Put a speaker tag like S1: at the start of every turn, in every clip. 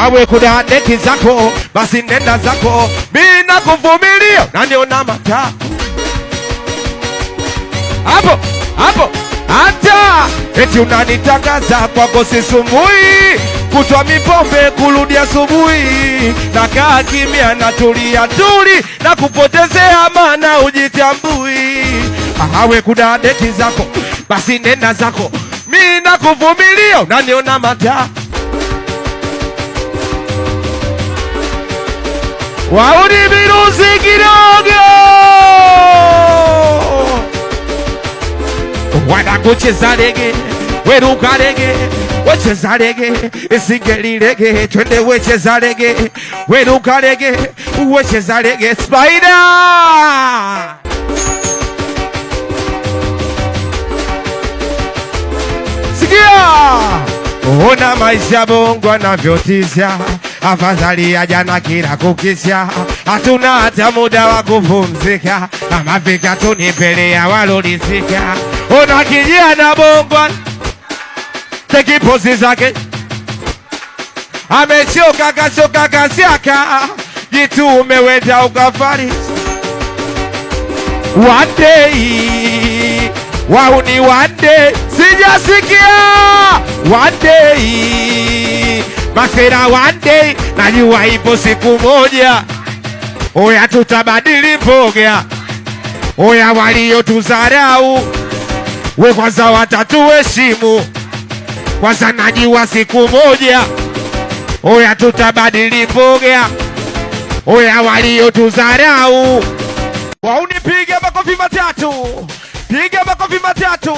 S1: awe kuna deki zako, basi nenda zako, mimi nakuvumilia na niona mata. Hapo, hapo, hata eti unanitangaza kwako sisumbui, kutwa mipombe kurudi asubuhi, nakaa kimya natulia tuli, na kupotezea maana ujitambui. Awe kuna deki zako, basi nenda zako, mimi nakuvumilia na niona mata. Wauni virusi kidogo wanakucheza rege, weruka rege, wecheza rege, isingeli rege, twende wecheza rege, weruka rege, wecheza rege, Spider. Sikia, ona maisha Bongo anavyotisha, afadhali ya jana kila kukisha, hatuna hata muda wa kupumzika, ama vika tunipelea walolizika. Ona kijana Bongo teki pozi zake, amechoka kachoka kasiaka, jitu umewenda ukafari. One day, wauni one day, sijasikia one day, masera one day, najua ipo siku moja, oya tutabadili mboga, oya walio tuzarau, we kwanza watatuheshimu, kwanza najua siku moja, oya tutabadili mboga, oya walio tuzarau. Waunipige makofi matatu, piga makofi matatu,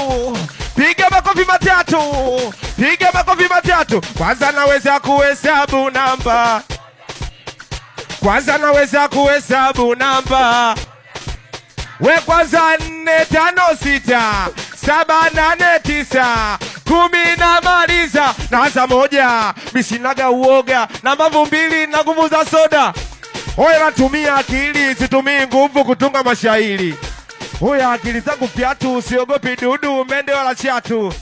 S1: piga makofi matatu, piga makofi matatu. Kwanza naweza kuhesabu namba, kwanza naweza kuhesabu namba, we kwanza 4 5 6 7 8 9 10 na maliza, naanza moja, misinaga uoga, na mambo mbili na nguvu za soda. Oya natumia akili, situmii nguvu kutunga mashairi. Oya akili zangu fiatu, usiogopi dudu, mende wala chatu.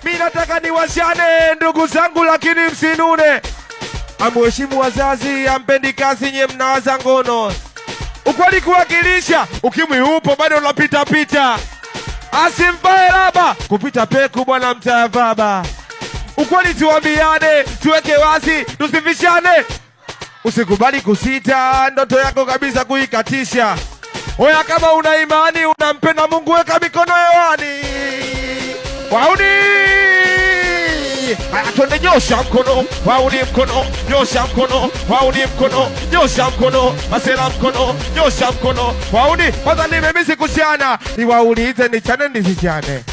S1: Mimi nataka niwashane ndugu zangu, lakini msinune. Amuheshimu wazazi, ampendi kazi, nye mnawaza ngono. Ukweli kuwakilisha, ukimwi upo bado unapita pita. Asimbae laba, kupita peku bwana mtaa baba. Ukweli tuambiane, tuweke wazi, tusifishane. Usikubali kusita, ndoto yako kabisa kuikatisha. Oya kama una imani, unampenda Mungu, weka mikono hewani. Wauni! Twende nyosha mkono, wauni mkono, nyosha mkono, wauni mkono, nyosha mkono, masela mkono, nyosha mkono, wauni. Kwanza nimemisi kusiana, niwaulize ni chane nisichane.